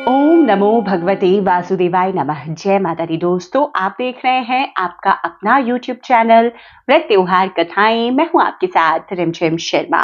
ओम नमो भगवते वासुदेवाय नमः। जय माता दी। दोस्तों, आप देख रहे हैं आपका अपना YouTube चैनल व्रत त्योहार कथाएं। मैं हूं आपके साथ रिमझिम शर्मा।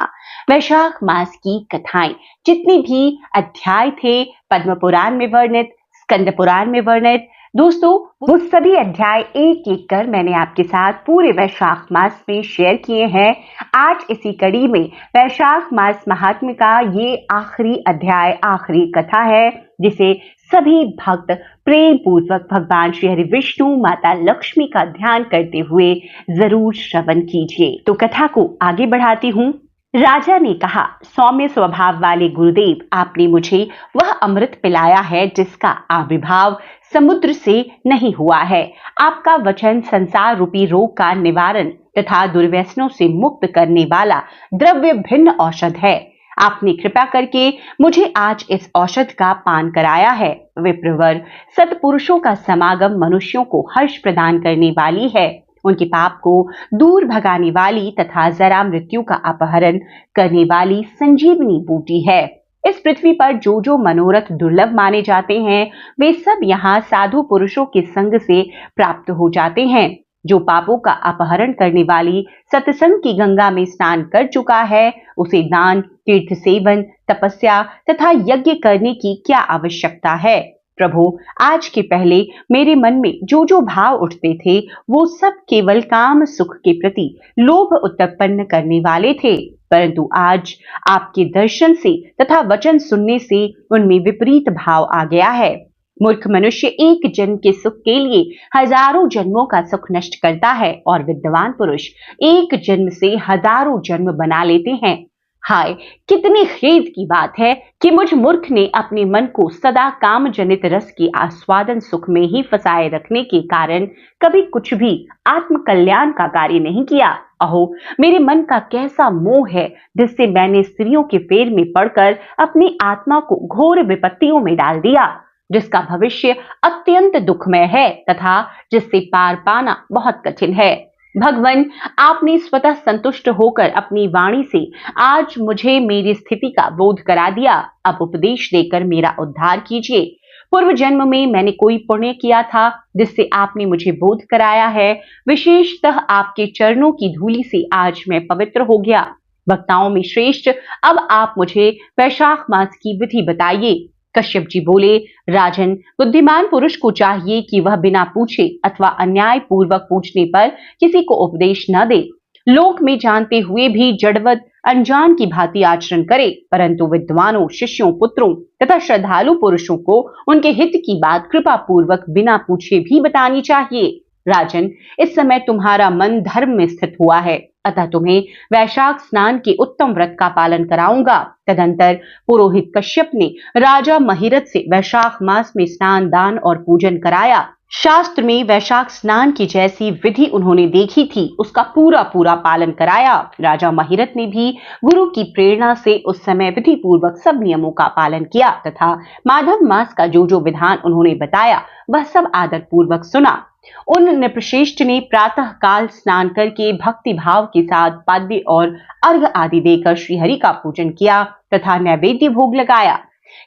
वैशाख मास की कथाएं, जितने भी अध्याय थे पद्म पुराण में वर्णित, स्कंद पुराण में वर्णित, दोस्तों वो सभी अध्याय एक एक कर मैंने आपके साथ पूरे वैशाख मास में शेयर किए हैं। आज इसी कड़ी में वैशाख मास महात्म्य का ये आखिरी अध्याय, आखिरी कथा है, जिसे सभी भक्त प्रेम पूर्वक भगवान श्री हरि विष्णु, माता लक्ष्मी का ध्यान करते हुए जरूर श्रवण कीजिए। तो कथा को आगे बढ़ाती हूँ। राजा ने कहा, सौम्य स्वभाव वाले गुरुदेव, आपने मुझे वह अमृत पिलाया है जिसका आविर्भाव समुद्र से नहीं हुआ है। आपका वचन संसार रूपी रोग का निवारण तथा दुर्व्यसनों से मुक्त करने वाला द्रव्य भिन्न औषध है। आपने कृपा करके मुझे आज इस औषध का पान कराया है। विप्रवर, सत्पुरुषों का समागम मनुष्यों को हर्ष प्रदान करने वाली है, उनके पाप को दूर भगाने वाली तथा जरा मृत्यु का अपहरण करने वाली संजीवनी बूटी है। इस पृथ्वी पर जो जो मनोरथ दुर्लभ माने जाते हैं, वे सब यहाँ साधु पुरुषों के संग से प्राप्त हो जाते हैं। जो पापों का अपहरण करने वाली सत्संग की गंगा में स्नान कर चुका है, उसे दान, तीर्थ सेवन, तपस्या तथा यज्ञ करने की क्या आवश्यकता है। प्रभु, आज के पहले मेरे मन में जो जो भाव उठते थे, वो सब केवल काम सुख के प्रति लोभ उत्पन्न करने वाले थे, परंतु आज आपके दर्शन से तथा वचन सुनने से उनमें विपरीत भाव आ गया है। मूर्ख मनुष्य एक जन्म के सुख के लिए हजारों जन्मों का सुख नष्ट करता है, और विद्वान पुरुष एक जन्म से हजारों जन्म बना लेते हैं। हाय, कितनी खेद की बात है कि मुझ मूर्ख ने अपने मन को सदा काम जनित रस की आस्वादन सुख में ही फंसाए रखने के कारण कभी कुछ भी आत्म कल्याण का कार्य नहीं किया। अहो, मेरे मन का कैसा मोह है, जिससे मैंने स्त्रियों के फेर में पड़कर अपनी आत्मा को घोर विपत्तियों में डाल दिया, जिसका भविष्य अत्यंत दुखमय है तथा जिससे पार पाना बहुत कठिन है। भगवान, आपने स्वतः संतुष्ट होकर अपनी वाणी से आज मुझे मेरी स्थिति का बोध करा दिया। अब उपदेश देकर मेरा उद्धार कीजिए। पूर्व जन्म में मैंने कोई पुण्य किया था जिससे आपने मुझे बोध कराया है। विशेषतः आपके चरणों की धूलि से आज मैं पवित्र हो गया। वक्ताओं में श्रेष्ठ, अब आप मुझे वैशाख मास की विधि बताइए। कश्यप जी बोले, राजन, बुद्धिमान पुरुष को चाहिए कि वह बिना पूछे अथवा अन्याय पूर्वक पूछने पर किसी को उपदेश न दे। लोक में जानते हुए भी जड़वत अनजान की भांति आचरण करे, परंतु विद्वानों, शिष्यों, पुत्रों तथा श्रद्धालु पुरुषों को उनके हित की बात कृपा पूर्वक बिना पूछे भी बतानी चाहिए। राजन, इस समय तुम्हारा मन धर्म में स्थित हुआ है, अतः तुम्हें वैशाख स्नान के उत्तम व्रत का पालन कराऊंगा। तदंतर पुरोहित कश्यप ने राजा महिरथ से वैशाख मास में स्नान, दान और पूजन कराया। शास्त्र में वैशाख स्नान की जैसी विधि उन्होंने देखी थी, उसका पूरा पूरा पालन कराया। राजा महिरथ ने भी गुरु की प्रेरणा से उस समय विधि पूर्वक सब नियमों का पालन किया तथा माधव मास का जो जो विधान उन्होंने बताया, वह सब आदर पूर्वक सुना। उन नृपश्रेष्ठ ने प्रातः काल स्नान करके भक्ति भाव के साथ पाद्य और अर्घ आदि देकर श्रीहरि का पूजन किया तथा नैवेद्य भोग लगाया।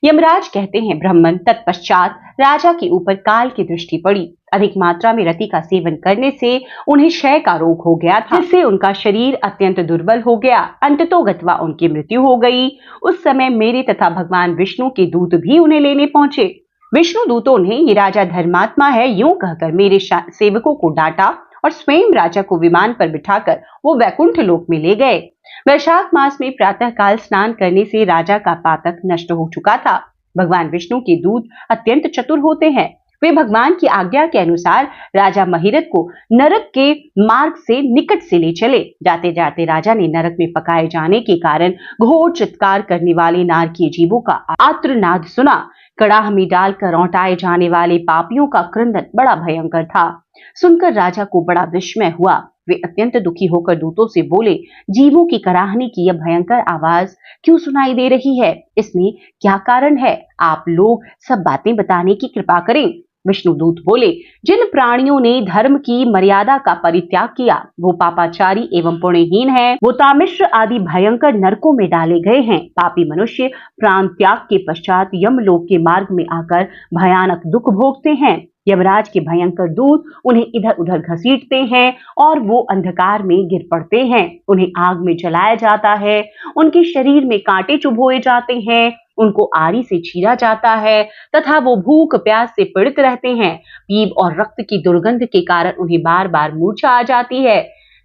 यमराज कहते हैं, ब्राह्मण, तत्पश्चात राजा के ऊपर काल की दृष्टि पड़ी। अधिक मात्रा में रति का सेवन करने से उन्हें क्षय का रोग हो गया था, जिससे उनका शरीर अत्यंत दुर्बल हो गया। अंततोगत्वा उनकी मृत्यु हो गई। उस समय मेरे तथा भगवान विष्णु के दूत भी उन्हें लेने पहुंचे। विष्णु दूतों ने, ये राजा धर्मात्मा है, यूं कहकर मेरे सेवकों को डांटा और स्वयं राजा को विमान पर बिठाकर वो वैकुंठ लोक में ले गए। वैशाख मास में प्रातः काल स्नान करने से राजा का पातक नष्ट हो चुका था। भगवान विष्णु के दूत अत्यंत चतुर होते हैं। वे भगवान की आज्ञा के अनुसार राजा महिरथ को नरक के मार्ग से निकट से ले चले। जाते जाते राजा ने नरक में पकाए जाने के कारण घोर चित्कार करने वाले नारकीय जीवों का आर्तनाद सुना। कड़ाह में डालकर औंटाए जाने वाले पापियों का क्रंदन बड़ा भयंकर था। सुनकर राजा को बड़ा विस्मय हुआ। वे अत्यंत दुखी होकर दूतों से बोले, जीवों की कराहने की यह भयंकर आवाज क्यों सुनाई दे रही है? इसमें क्या कारण है? आप लोग सब बातें बताने की कृपा करें। विष्णुदूत बोले, जिन प्राणियों ने धर्म की मर्यादा का परित्याग किया वो पापाचारी एवं पुण्यहीन है। वो तामिश्र आदि भयंकर नरकों में डाले गए हैं। पापी मनुष्य प्राण त्याग के पश्चात यमलोक के मार्ग में आकर भयानक दुख भोगते हैं। यमराज के भयंकर दूत उन्हें इधर उधर घसीटते हैं और वो अंधकार में गिर पड़ते हैं। उन्हें आग में जलाया जाता है, उनके शरीर में कांटे चुभोए जाते हैं, उनको आरी से चीरा जाता है तथा वो भूख प्यास से पीड़ित रहते हैं। पीप और रक्त की दुर्गंध के कारण उन्हें बार बार मूर्छा आ जाती है।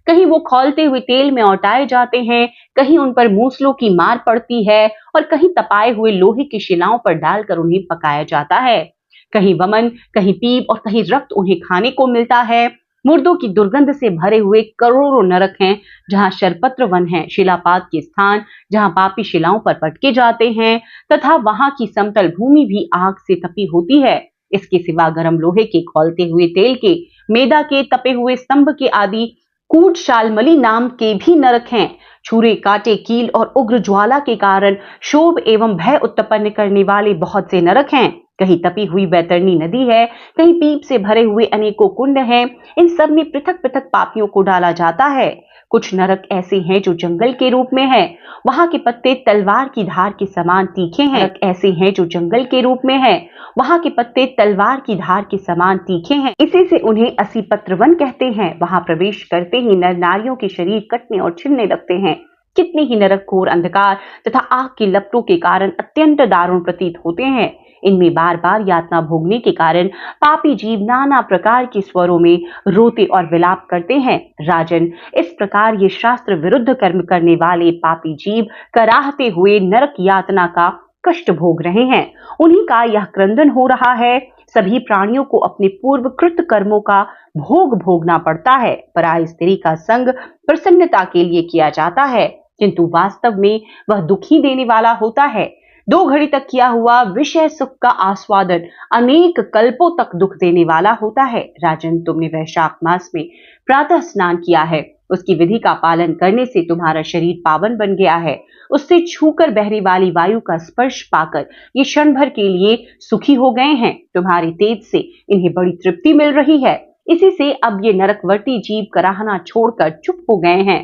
कहीं वो खौलते हुए तेल में औटाए जाते हैं, कहीं उन पर मूसलों की मार पड़ती है और कहीं तपाए हुए लोहे की शिलाओं पर डालकर उन्हें पकाया जाता है। कहीं वमन, कहीं पीप और कहीं रक्त उन्हें खाने को मिलता है। मुर्दों की दुर्गंध से भरे हुए करोड़ों नरक हैं, जहां शरपत्र वन है, शिलापात के स्थान जहां पापी शिलाओं पर पटके जाते हैं तथा वहां की समतल भूमि भी आग से तपी होती है। इसके सिवा गर्म लोहे के खौलते हुए तेल के, मेदा के तपे हुए स्तंभ के आदि कूट शालमली नाम के भी नरक हैं। छुरे, कांटे, कील और उग्र ज्वाला के कारण शोभ एवं भय उत्पन्न करने वाले बहुत से नरक हैं। कहीं तपी हुई बैतरणी नदी है, कहीं पीप से भरे हुए अनेकों कुंड हैं। इन सब में पृथक पृथक पापियों को डाला जाता है। कुछ नरक ऐसे हैं जो जंगल के रूप में है, वहां के पत्ते तलवार की धार के समान तीखे हैं। नरक ऐसे हैं जो जंगल के रूप में है, वहां के पत्ते तलवार की धार के समान तीखे हैं। इसी से उन्हें असीपत्र वन कहते हैं। वहां प्रवेश करते ही नर नारियों के शरीर कटने और छिलने लगते हैं। कितने ही नरक घोर अंधकार तथा आग की लपटों के कारण अत्यंत दारुण प्रतीत होते हैं। इनमें बार बार यातना भोगने के कारण पापी जीव नाना प्रकार के स्वरों में रोते और विलाप करते हैं। राजन, इस प्रकार ये शास्त्र विरुद्ध कर्म करने वाले पापी जीव कराहते हुए नरक यातना का कष्ट भोग रहे हैं। उन्हीं का यह क्रंदन हो रहा है। सभी प्राणियों को अपने पूर्व कृत कर्मों का भोग भोगना पड़ता है। पराई स्त्री का संग प्रसन्नता के लिए किया जाता है, किंतु वास्तव में वह दुखी देने वाला होता है। 2 घड़ी तक किया हुआ विषय सुख का आस्वादन अनेक कल्पों तक दुख देने वाला होता है। राजन, तुमने वैशाख मास में प्रातः स्नान किया है। उसकी विधि का पालन करने से तुम्हारा शरीर पावन बन गया है। उससे छूकर बहने वाली वायु का स्पर्श पाकर ये क्षण भर के लिए सुखी हो गए हैं। तुम्हारी तेज से इन्हें बड़ी तृप्ति मिल रही है। इसी से अब ये नरकवर्ती जीव कराहना छोड़कर चुप हो गए हैं।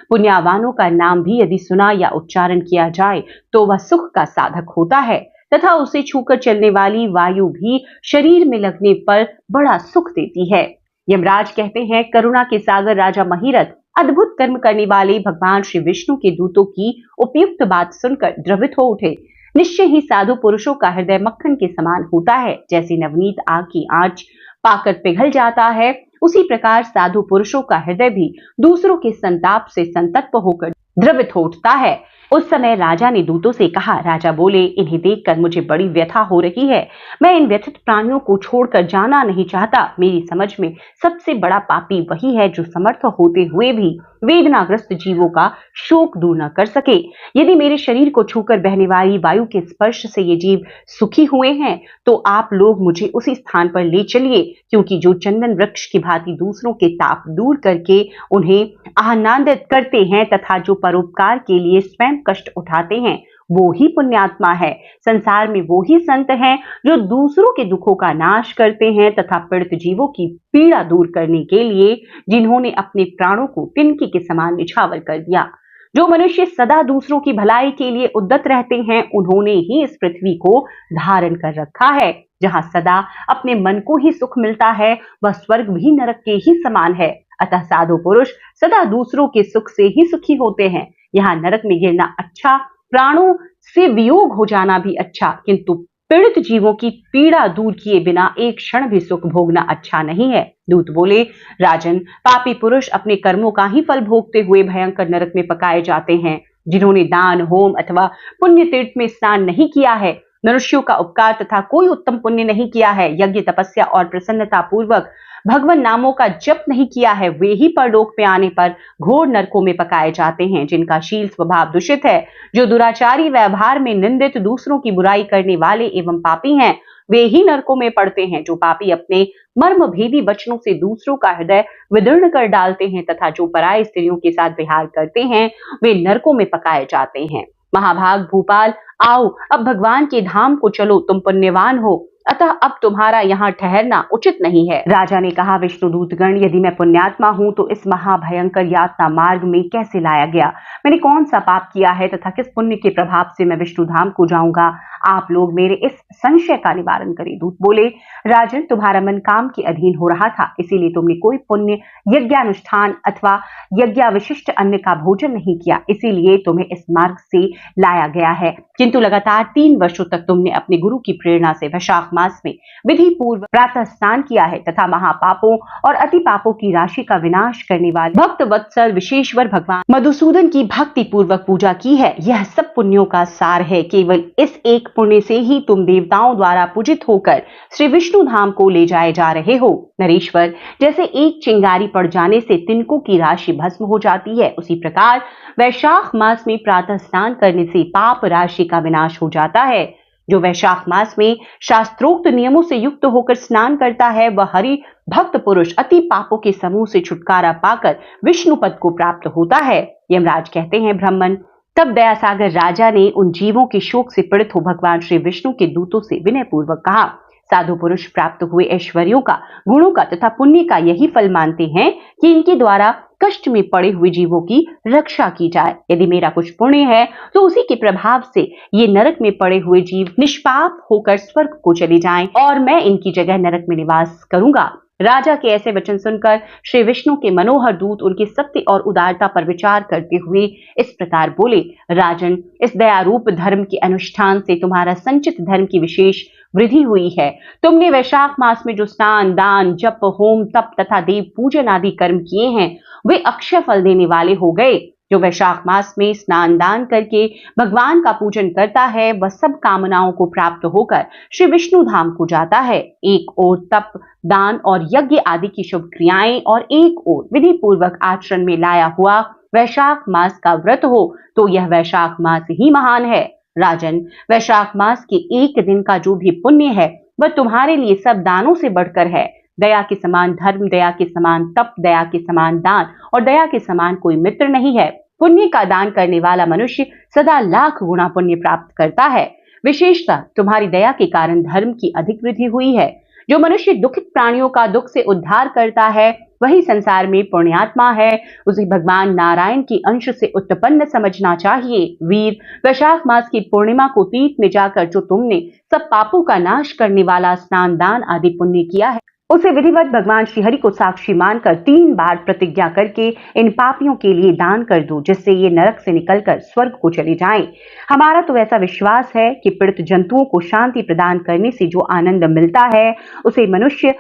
पुण्यवानों का नाम भी यदि सुना या उच्चारण किया जाए तो वह सुख का साधक होता है तथा उसे छूकर चलने वाली वायु भी शरीर में लगने पर बड़ा सुख देती है। यमराज कहते हैं, करुणा के सागर राजा महिरथ अद्भुत कर्म करने वाले भगवान श्री विष्णु के दूतों की उपयुक्त बात सुनकर द्रवित हो उठे। निश्चय ही साधु पुरुषों का हृदय मक्खन के समान होता है। जैसे नवनीत आग की आंच पाकर पिघल जाता है, उसी प्रकार साधु पुरुषों का हृदय भी दूसरों के संताप से संतप्त होकर द्रवित हो उठता है। उस समय राजा ने दूतों से कहा। राजा बोले, इन्हें देखकर मुझे बड़ी व्यथा हो रही है। मैं इन व्यथित प्राणियों को छोड़कर जाना नहीं चाहता। मेरी समझ में सबसे बड़ा पापी वही है जो समर्थ होते हुए भी वेदनाग्रस्त जीवों का शोक दूर न कर सके। यदि मेरे शरीर को छूकर बहने वाली वायु के स्पर्श से ये जीव सुखी हुए हैं तो आप लोग मुझे उसी स्थान पर ले चलिए, क्योंकि जो चंदन वृक्ष की भांति दूसरों के ताप दूर करके उन्हें आनंदित करते हैं तथा जो परोपकार के लिए स्वयं कष्ट उठाते हैं, वो ही पुण्यात्मा है। संसार में वो ही संत हैं जो दूसरों के दुखों का नाश करते हैं तथा पीड़ित जीवों की पीड़ा दूर करने के लिए जिन्होंने अपने प्राणों को तिनके के समान निछावर कर दिया। जो मनुष्य सदा दूसरों की भलाई के लिए उद्यत रहते हैं, उन्होंने ही इस पृथ्वी को धारण कर रखा है। जहां सदा अपने मन को ही सुख मिलता है, वह स्वर्ग भी नरक के ही समान है। अतः साधु पुरुष सदा दूसरों के सुख से ही सुखी होते हैं। यहाँ नरक में गिरना अच्छा, प्राणों से वियोग हो जाना भी अच्छा, किंतु पीड़ित जीवों की पीड़ा दूर किए बिना एक क्षण भी सुख भोगना अच्छा नहीं है। दूत बोले, राजन, पापी पुरुष अपने कर्मों का ही फल भोगते हुए भयंकर नरक में पकाए जाते हैं। जिन्होंने दान, होम अथवा पुण्य तीर्थ में स्नान नहीं किया है, मनुष्यों का उपकार तथा कोई उत्तम पुण्य नहीं किया है, यज्ञ, तपस्या और प्रसन्नता पूर्वक भगवान नामों का जप नहीं किया है, वे ही परलोक में आने पर घोर नरकों में पकाए जाते हैं। जिनका शील स्वभाव दूषित है, जो दुराचारी व्यवहार में निंदित, दूसरों की बुराई करने वाले एवं पापी हैं, वे ही नरकों में पड़ते हैं। जो पापी अपने मर्म भेदी वचनों से दूसरों का हृदय विदीर्ण कर डालते हैं तथा जो पराई स्त्रियों के साथ विहार करते हैं, वे नरकों में पकाए जाते हैं। महाभाग भूपाल, आओ अब भगवान के धाम को चलो, तुम पुण्यवान हो। अतः अब तुम्हारा यहाँ ठहरना उचित नहीं है। राजा ने कहा, विष्णुदूतगण, यदि मैं पुण्यात्मा हूँ तो इस महाभयंकर यातना मार्ग में कैसे लाया गया? मैंने कौन सा पाप किया है तथा किस पुण्य के प्रभाव से मैं विष्णु धाम को जाऊंगा? आप लोग मेरे इस संशय का निवारण करें। दूत बोले, राजन, तुम्हारा मन काम के अधीन हो रहा था, इसीलिए तुमने कोई पुण्य यज्ञानुष्ठान अथवा यज्ञाविशिष्ट अन्न का भोजन नहीं किया, इसीलिए तुम्हें इस मार्ग से लाया गया है। किंतु लगातार 3 वर्षों तक तुमने अपने गुरु की प्रेरणा से वैशाख मास में विधि पूर्व प्रातः स्नान किया है तथा महापापों और अति पापों की राशि का विनाश करने वाले भक्त वत्सल विशेश्वर भगवान मधुसूदन की भक्ति पूर्वक पूजा की है। यह सब पुण्यों का सार है। केवल इस एक पुण्य से ही तुम देवताओं द्वारा पूजित होकर श्री विष्णु धाम को ले जाए जा रहे हो। नरेश्वर, जैसे एक चिंगारी पड़ जाने से तिनकों की राशि भस्म हो जाती है, उसी प्रकार वैशाख मास में प्रातः स्नान करने से पाप राशि का विनाश हो जाता है। जो वैशाख मास में शास्त्रोक्त नियमों से युक्त होकर स्नान करता है, वह हरि भक्त पुरुष अति पापों के समूह से छुटकारा पाकर विष्णु पद को प्राप्त होता है। यमराज कहते हैं, ब्राह्मण, तब दयासागर राजा ने उन जीवों के शोक से पीड़ित हो भगवान श्री विष्णु के दूतों से विनय पूर्वक कहा, साधु पुरुष प्राप्त हुए ऐश्वर्यों का, गुणों का तथा पुण्य का यही फल मानते हैं कि इनके द्वारा कष्ट में पड़े हुए जीवों की रक्षा की जाए। यदि मेरा कुछ पुण्य है तो उसी के प्रभाव से ये नरक में पड़े हुए जीव निष्पाप होकर स्वर्ग को चले जाएं और मैं इनकी जगह नरक में निवास करूंगा। राजा के ऐसे वचन सुनकर श्री विष्णु के मनोहर दूत उनके सत्य और उदारता पर विचार करते हुए इस प्रकार बोले, राजन, इस दयारूप धर्म के अनुष्ठान से तुम्हारा संचित धर्म की विशेष वृद्धि हुई है। तुमने वैशाख मास में जो स्नान, दान, जप, होम, तप तथा देव पूजन आदि कर्म किए हैं, वे अक्षय फल देने वाले हो गए। जो वैशाख मास में स्नान दान करके भगवान का पूजन करता है, वह सब कामनाओं को प्राप्त होकर श्री विष्णु धाम को जाता है। एक ओर तप, दान और यज्ञ आदि की शुभ क्रियाएं और एक ओर विधि पूर्वक आचरण में लाया हुआ वैशाख मास का व्रत हो तो यह वैशाख मास ही महान है। राजन, वैशाख मास के एक दिन का जो भी पुण्य है वह तुम्हारे लिए सब दानों से बढ़कर है। दया के समान धर्म, दया के समान तप, दया के समान दान और दया के समान कोई मित्र नहीं है। पुण्य का दान करने वाला मनुष्य सदा लाख गुना पुण्य प्राप्त करता है। विशेषतः तुम्हारी दया के कारण धर्म की अधिक वृद्धि हुई है। जो मनुष्य दुखित प्राणियों का दुख से उद्धार करता है, वही संसार में पुण्यात्मा है। उसे भगवान नारायण की अंश से उत्पन्न समझना चाहिए। वीर, वैशाख मास की पूर्णिमा को तीर्थ में जाकर जो तुमने सब पापों का नाश करने वाला स्नान, दान आदि पुण्य किया है, उसे विधिवत भगवान श्रीहरि को साक्षी मानकर 3 बार प्रतिज्ञा करके इन पापियों के लिए दान कर दो, जिससे ये नरक से निकलकर स्वर्ग को चले जाएं। हमारा तो ऐसा विश्वास है कि पीड़ित जंतुओं को शांति प्रदान करने से जो आनंद मिलता है, उसे मनुष्य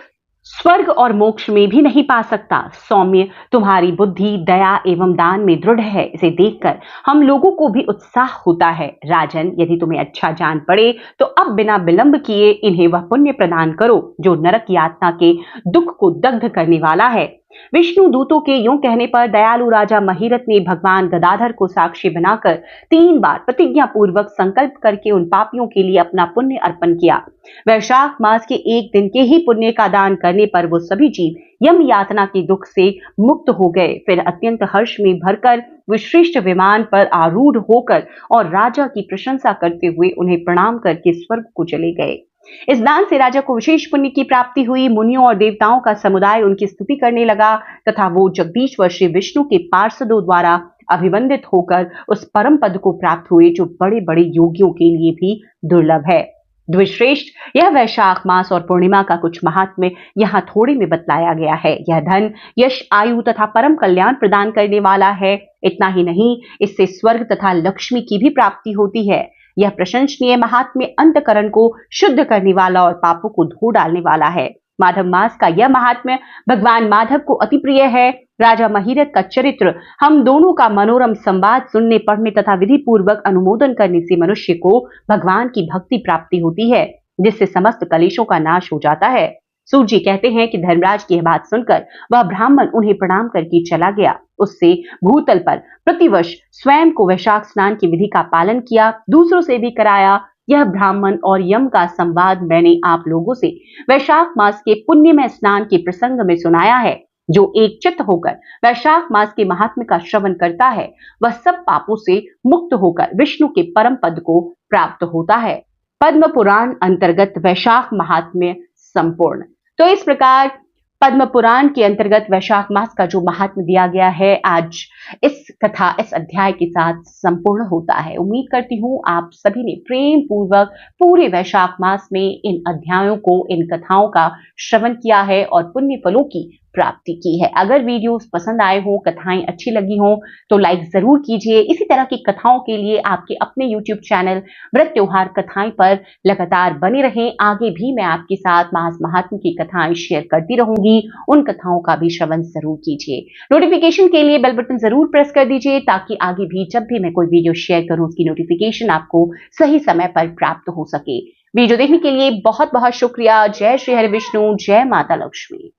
स्वर्ग और मोक्ष में भी नहीं पा सकता। सौम्य, तुम्हारी बुद्धि दया एवं दान में दृढ़ है, इसे देखकर हम लोगों को भी उत्साह होता है। राजन, यदि तुम्हें अच्छा जान पड़े तो अब बिना विलंब किए इन्हें वह पुण्य प्रदान करो जो नरक यातना के दुख को दग्ध करने वाला है। विष्णु दूतों के यूं कहने पर दयालु राजा महिरथ ने भगवान गदाधर को साक्षी बनाकर 3 बार प्रतिज्ञा पूर्वक संकल्प करके उन पापियों के लिए अपना पुण्य अर्पण किया। वैशाख मास के एक दिन के ही पुण्य का दान करने पर वो सभी जीव यम यातना के दुख से मुक्त हो गए। फिर अत्यंत हर्ष में भरकर विश्रेष्ठ विमान पर आरूढ़ होकर और राजा की प्रशंसा करते हुए उन्हें प्रणाम करके स्वर्ग को चले गए। इस दान से राजा को विशेष पुण्य की प्राप्ति हुई। मुनियों और देवताओं का समुदाय उनकी स्तुति करने लगा तथा वो जगदीश्वर श्री विष्णु के पार्षदों द्वारा अभिवंदित होकर उस परम पद को प्राप्त हुए जो बड़े बड़े योगियों के लिए भी दुर्लभ है। द्विश्रेष्ठ, यह वैशाख मास और पूर्णिमा का कुछ महात्म्य यहाँ थोड़े में बतलाया गया है। यह धन, यश, आयु तथा परम कल्याण प्रदान करने वाला है। इतना ही नहीं, इससे स्वर्ग तथा लक्ष्मी की भी प्राप्ति होती है। यह प्रशंसनीय महात्म्य अंतकरण को शुद्ध करने वाला और पापों को धो डालने वाला है। माधव मास का यह महात्म्य भगवान माधव को अति प्रिय है। राजा महिरथ का चरित्र, हम दोनों का मनोरम संवाद सुनने, पढ़ने तथा विधि पूर्वक अनुमोदन करने से मनुष्य को भगवान की भक्ति प्राप्ति होती है, जिससे समस्त कलेशों का नाश हो जाता है। सूत जी कहते हैं कि धर्मराज की यह बात सुनकर वह ब्राह्मण उन्हें प्रणाम करके चला गया। उससे भूतल पर प्रतिवर्ष स्वयं को वैशाख स्नान की विधि का पालन किया, दूसरों से भी कराया। यह ब्राह्मण और यम का संवाद मैंने आप लोगों से वैशाख मास के पुण्यमय स्नान के प्रसंग में सुनाया है। जो एक चित्त होकर वैशाख मास के महात्म्य का श्रवण करता है, वह सब पापों से मुक्त होकर विष्णु के परम पद को प्राप्त होता है। पद्म पुराण अंतर्गत वैशाख महात्म्य संपूर्ण। तो इस प्रकार पद्म पुराण के अंतर्गत वैशाख मास का जो महात्म्य दिया गया है आज इस कथा इस अध्याय के साथ संपूर्ण होता है। उम्मीद करती हूँ आप सभी ने प्रेम पूर्वक पूरे वैशाख मास में इन अध्यायों को इन कथाओं का श्रवण किया है और पुण्य फलों की प्राप्ति की है। अगर वीडियोस पसंद आए हो, कथाएं अच्छी लगी हो तो लाइक जरूर कीजिए। इसी तरह की कथाओं के लिए आपके अपने YouTube चैनल व्रत त्योहार कथाएं पर लगातार बने रहें। आगे भी मैं आपके साथ मास महात्म्य की कथाएं शेयर करती रहूंगी, उन कथाओं का भी श्रवण जरूर कीजिए। नोटिफिकेशन के लिए बेल बटन जरूर प्रेस कर दीजिए ताकि आगे भी जब भी मैं कोई वीडियो शेयर करूं उसकी नोटिफिकेशन आपको सही समय पर प्राप्त हो सके। वीडियो देखने के लिए बहुत बहुत शुक्रिया। जय श्री हरि विष्णु, जय माता लक्ष्मी।